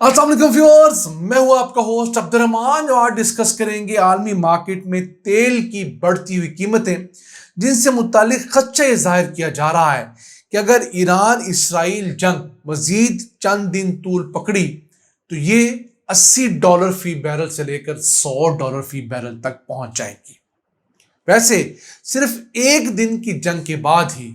अस्सलाम वालेकुम व्यूअर्स, मैं हूं आपका होस्ट अब्दुर्रहमान। जो आज डिस्कस करेंगे आलमी मार्केट में तेल की बढ़ती हुई कीमतें, जिनसे मुतालिक खदशा ये जाहिर किया जा रहा है कि अगर ईरान इसराइल जंग मजीद चंद दिन तूल पकड़ी तो ये $80 फी बैरल से लेकर $100 फी बैरल तक पहुंच जाएगी। वैसे सिर्फ एक दिन की जंग के बाद ही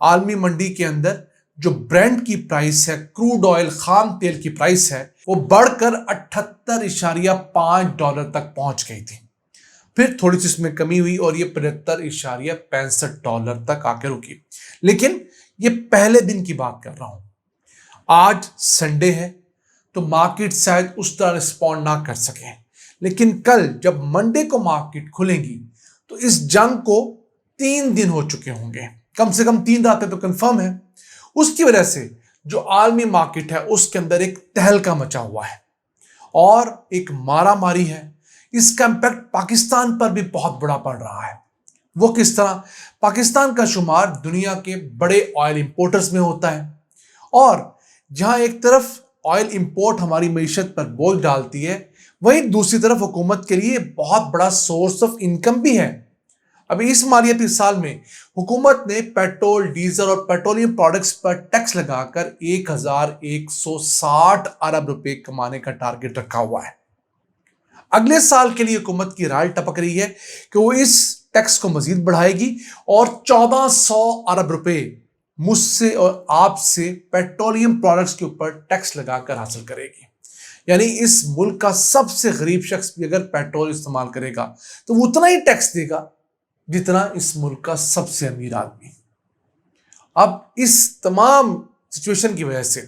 आलमी मंडी के अंदर जो ब्रेंट की प्राइस है, क्रूड ऑयल खाम तेल की प्राइस है, वो बढ़कर $78.5 तक पहुंच गई थी। फिर थोड़ी सी इसमें कमी हुई और ये $75.65 तक आकर रुकी। लेकिन ये पहले दिन की बात कर रहा हूं। आज संडे है तो मार्केट शायद उस तरह रिस्पॉन्ड ना कर सके, लेकिन कल जब मंडे को मार्केट खुलेंगी तो इस जंग को 3 दिन हो चुके होंगे, कम से कम 3 रातें तो कंफर्म है। उसकी वजह से जो आलमी मार्केट है उसके अंदर एक तहलका मचा हुआ है और एक मारामारी है। इसका इंपैक्ट पाकिस्तान पर भी बहुत बड़ा पड़ रहा है। वो किस तरह? पाकिस्तान का शुमार दुनिया के बड़े ऑयल इंपोर्टर्स में होता है और जहां एक तरफ ऑयल इंपोर्ट हमारी मईशत पर बोझ डालती है, वहीं दूसरी तरफ हुकूमत के लिए बहुत बड़ा सोर्स ऑफ इनकम भी है। अभी इस मालियाती साल में हुकूमत ने पेट्रोल, डीजल और पेट्रोलियम प्रोडक्ट्स पर टैक्स लगाकर 1160 अरब रुपए कमाने का टारगेट रखा हुआ है। अगले साल के लिए हुकूमत की राय टपक रही है कि वो इस टैक्स को मजीद बढ़ाएगी और 1400 अरब रुपए मुझसे और आपसे पेट्रोलियम प्रोडक्ट्स के ऊपर टैक्स लगाकर हासिल करेगी। यानी इस मुल्क का सबसे गरीब शख्स भी अगर पेट्रोल इस्तेमाल करेगा तो वो उतना ही टैक्स देगा जितना इस मुल्क का सबसे अमीर आदमी। अब इस तमाम सिचुएशन की वजह से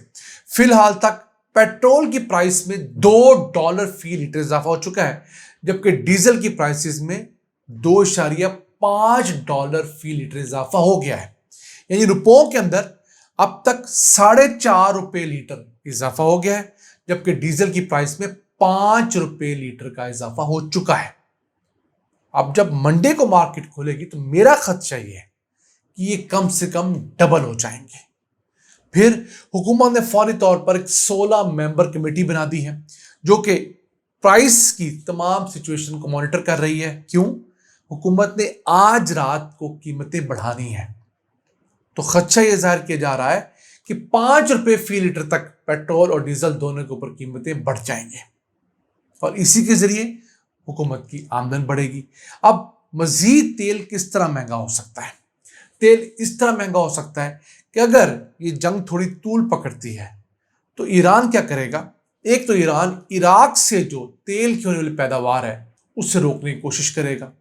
फिलहाल तक पेट्रोल की प्राइस में $2 फी लीटर इजाफा हो चुका है, जबकि डीजल की प्राइसेस में $2.5 फी लीटर इजाफा हो गया है। यानी रुपयों के अंदर अब तक ₹4.5 लीटर इजाफा हो गया है, जबकि डीजल की प्राइस में ₹5 लीटर का इजाफा हो चुका है। अब जब मंडे को मार्केट खुलेगी तो मेरा खदशा ये है कि ये कम से कम डबल हो जाएंगे। फिर हुकूमत ने फौरी तौर पर एक 16 मेंबर कमेटी बना दी है जो कि प्राइस की तमाम सिचुएशन को मॉनिटर कर रही है। क्यों? हुकूमत ने आज रात को कीमतें बढ़ानी है, तो खदशा ये जाहिर किया जा रहा है कि ₹5 फी लीटर तक पेट्रोल और डीजल दोनों के ऊपर कीमतें बढ़ जाएंगे और इसी के जरिए हुकूमत की आमदन बढ़ेगी। अब मजीद तेल किस तरह महंगा हो सकता है? तेल इस तरह महंगा हो सकता है कि अगर ये जंग थोड़ी तूल पकड़ती है तो ईरान क्या करेगा? एक तो ईरान इराक से जो तेल की होने वाली पैदावार है उससे रोकने की कोशिश करेगा।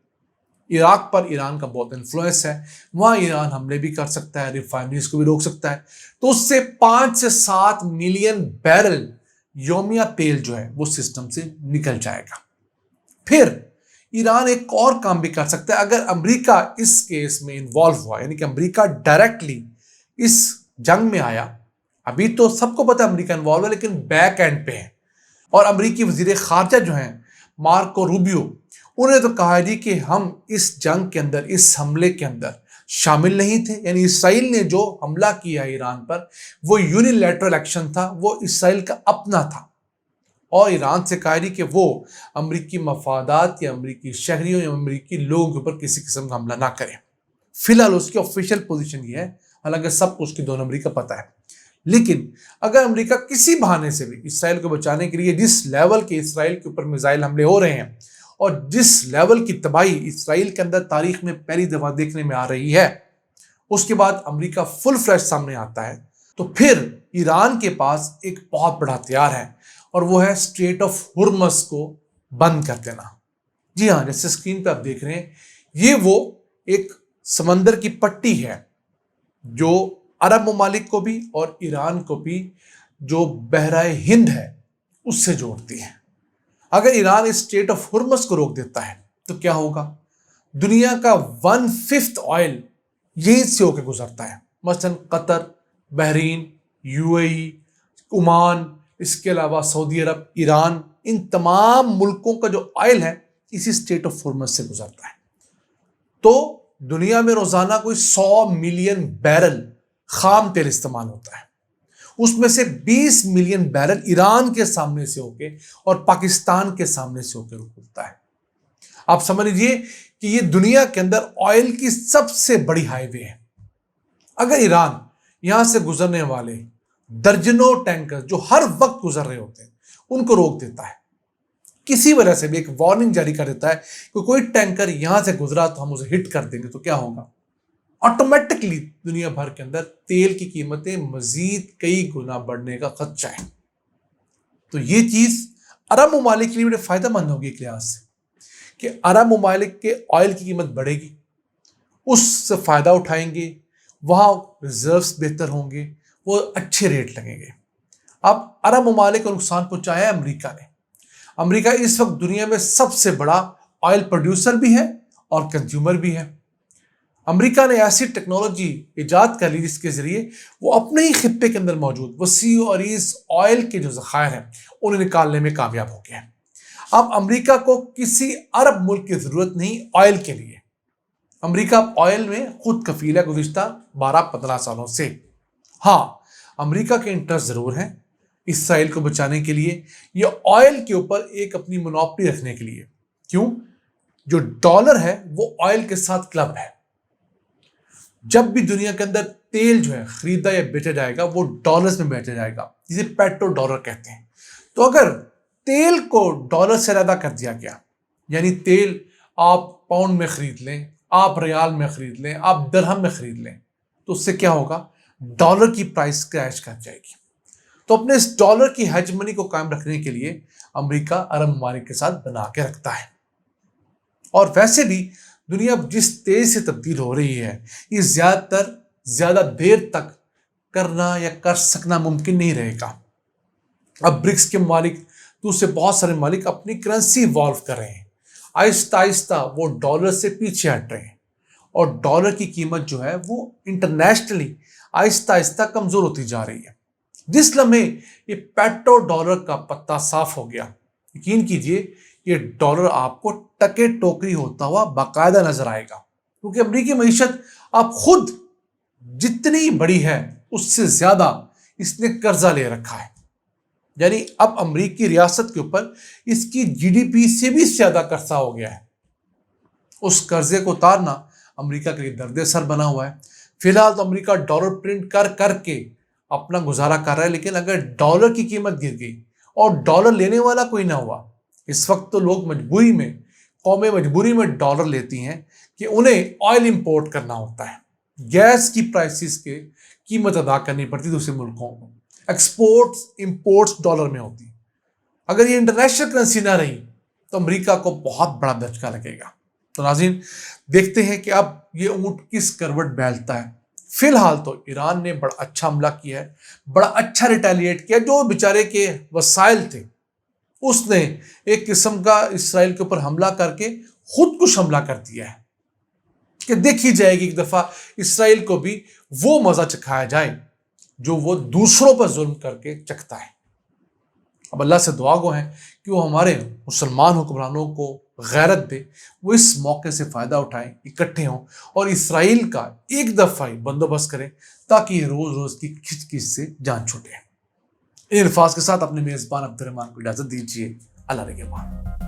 इराक पर ईरान का बहुत इन्फ्लुएंस है, वहां ईरान हमले भी कर सकता है, रिफाइनरीज को भी रोक सकता है, तो उससे 5 से 7 मिलियन बैरल योमिया तेल जो है वो सिस्टम से निकल जाएगा। फिर ईरान एक और काम भी कर सकता है। अगर अमेरिका इस केस में इन्वॉल्व हुआ, यानी कि अमेरिका डायरेक्टली इस जंग में आया, अभी तो सबको पता है अमेरिका इन्वॉल्व है, लेकिन बैक एंड पे है, और अमेरिकी वजीर खारजा जो हैं मार्को रूबियो, उन्होंने तो कहा जी कि हम इस जंग के अंदर, इस हमले के अंदर शामिल नहीं थे। यानी इसराइल ने जो हमला किया ईरान पर वो यूनिलैटरल एक्शन था, वो इसराइल का अपना था, और ईरान से कहा कि वो अमेरिकी मफादात या अमेरिकी शहरियों या अमेरिकी लोगों के ऊपर किसी किस्म का हमला ना करे। फिलहाल उसकी ऑफिशियल पोजीशन ये है, हालांकि सबको उसकी 2 नंबरी का पता है। लेकिन अगर अमेरिका किसी बहाने से भी इसराइल को बचाने के लिए, जिस लेवल के इसराइल के ऊपर मिसाइल हमले हो रहे हैं और जिस लेवल की तबाही इसराइल के अंदर तारीख में पहली दफा देखने में आ रही है, उसके बाद अमेरिका फुल फ्लैश सामने आता है, तो फिर ईरान के पास एक बहुत बड़ा हथियार है और वो है स्ट्रेट ऑफ हुर्मस को बंद कर देना। जी हाँ, जैसे स्क्रीन पे आप देख रहे हैं, ये वो एक समंदर की पट्टी है जो अरब ममालिक को भी और ईरान को भी, जो बहराए हिंद है, उससे जोड़ती है। अगर ईरान इस स्ट्रेट ऑफ हुर्मस को रोक देता है तो क्या होगा? दुनिया का 1/5 ऑयल यहीं से होकर गुजरता है। मसलन कतर, बहरीन, यूएई, ओमान, इसके अलावा सऊदी अरब, ईरान, इन तमाम मुल्कों का जो ऑयल है इसी स्ट्रेट ऑफ हुर्मस से गुजरता है। तो दुनिया में रोजाना कोई 100 मिलियन बैरल खाम तेल इस्तेमाल होता है। اس میں سے 20 ملین بیرل ایران کے سامنے سے ہو کے اور پاکستان کے سامنے سے ہو کے رکتا ہے۔ آپ سمجھ لیجیے کہ یہ دنیا کے اندر آئل کی سب سے بڑی ہائی وے ہے۔ اگر ایران یہاں سے گزرنے والے درجنوں ٹینکر جو ہر وقت گزر رہے ہوتے ہیں ان کو روک دیتا ہے، کسی وجہ سے بھی ایک وارننگ جاری کر دیتا ہے کہ کوئی ٹینکر یہاں سے گزرا تو ہم اسے ہٹ کر دیں گے، تو کیا ہوگا؟ آٹومیٹکلی دنیا بھر کے اندر تیل کی قیمتیں مزید کئی گنا بڑھنے کا خدشہ ہے۔ تو یہ چیز عرب ممالک کے لیے بڑے فائدہ مند ہوگی ایک لحاظ سے، کہ عرب ممالک کے آئل کی قیمت بڑھے گی، اس سے فائدہ اٹھائیں گے، وہاں ریزروز بہتر ہوں گے، وہ اچھے ریٹ لگیں گے۔ اب عرب ممالک کو نقصان پہنچایا ہے امریکہ نے۔ امریکہ اس وقت دنیا میں سب سے بڑا آئل پروڈیوسر بھی ہے اور کنزیومر بھی ہے۔ امریکہ نے ایسی ٹیکنالوجی ایجاد کر لی جس کے ذریعے وہ اپنے ہی خطے کے اندر موجود وسیع و عریض آئل کے جو ذخائر ہیں انہیں نکالنے میں کامیاب ہو گیا ہے۔ اب امریکہ کو کسی عرب ملک کی ضرورت نہیں آئل کے لیے۔ امریکہ آئل میں خود کفیل ہے گزشتہ 12-15 سالوں سے۔ ہاں، امریکہ کے انٹرسٹ ضرور ہیں اسرائیل کو بچانے کے لیے یا آئل کے اوپر ایک اپنی مونوپلی رکھنے کے لیے۔ کیوں؟ جو ڈالر ہے وہ آئل کے ساتھ کلب ہے۔ جب بھی دنیا کے اندر تیل جو ہے خریدا یا بیچا جائے گا وہ ڈالرز میں بیچا جائے گا، جسے پیٹرو ڈالر کہتے ہیں۔ تو اگر تیل کو ڈالر سے ادا کر دیا گیا، یعنی تیل آپ پاؤنڈ میں خرید لیں، آپ ریال میں خرید لیں، آپ درہم میں خرید لیں، تو اس سے کیا ہوگا؟ ڈالر کی پرائس کریش کر جائے گی۔ تو اپنے اس ڈالر کی ہیج منی کو قائم رکھنے کے لیے امریکہ عرب ممالک کے ساتھ بنا کے رکھتا ہے۔ اور ویسے بھی دنیا جس تیز سے تبدیل ہو رہی ہے، یہ زیادہ دیر تک کرنا یا کر سکنا ممکن نہیں رہے گا۔ اب برکس کے ممالک دوسرے بہت سارے ممالک اپنی کرنسی ایوالو کر رہے ہیں، آہستہ آہستہ وہ ڈالر سے پیچھے ہٹ رہے ہیں، اور ڈالر کی قیمت جو ہے وہ انٹرنیشنلی آہستہ آہستہ کمزور ہوتی جا رہی ہے۔ جس لمحے یہ پیٹرو ڈالر کا پتہ صاف ہو گیا، یقین کیجئے یہ ڈالر آپ کو ٹکے ٹوکری ہوتا ہوا باقاعدہ نظر آئے گا، کیونکہ امریکی معیشت اب خود جتنی بڑی ہے اس سے زیادہ اس نے قرضہ لے رکھا ہے۔ یعنی اب امریکی ریاست کے اوپر اس کی جی ڈی پی سے بھی زیادہ قرضہ ہو گیا ہے۔ اس قرضے کو اتارنا امریکہ کے لیے درد سر بنا ہوا ہے۔ فی الحال تو امریکہ ڈالر پرنٹ کر کے اپنا گزارا کر رہا ہے، لیکن اگر ڈالر کی قیمت گر گئی اور ڈالر لینے والا کوئی نہ ہوا، اس وقت تو لوگ قومیں مجبوری میں ڈالر لیتی ہیں کہ انہیں آئل امپورٹ کرنا ہوتا ہے، گیس کی پرائسز کے قیمت ادا کرنی پڑتی دوسرے ملکوں کو، ایکسپورٹس امپورٹس ڈالر میں ہوتی۔ اگر یہ انٹرنیشنل کرنسی نہ رہی تو امریکہ کو بہت بڑا دھچکا لگے گا۔ تو ناظرین، دیکھتے ہیں کہ اب یہ اونٹ کس کروٹ بیلتا ہے۔ فی الحال تو ایران نے بڑا اچھا حملہ کیا ہے، بڑا اچھا ریٹیلیٹ کیا، جو بیچارے کے وسائل تھے اس نے ایک قسم کا اسرائیل کے اوپر حملہ کر کے خود کش حملہ کر دیا ہے کہ دیکھی جائے گی ایک دفعہ اسرائیل کو بھی وہ مزہ چکھایا جائے جو وہ دوسروں پر ظلم کر کے چکھتا ہے۔ اب اللہ سے دعا گو ہیں کہ وہ ہمارے مسلمان حکمرانوں کو غیرت دے، وہ اس موقع سے فائدہ اٹھائیں، اکٹھے ہوں اور اسرائیل کا ایک دفعہ بندوبست کریں تاکہ یہ روز روز کی کھچ کچ سے جان چھوٹے۔ ان الفاظ کے ساتھ اپنے میزبان عبد الرحمان کو اجازت دیجیے۔ اللہ نگہبان۔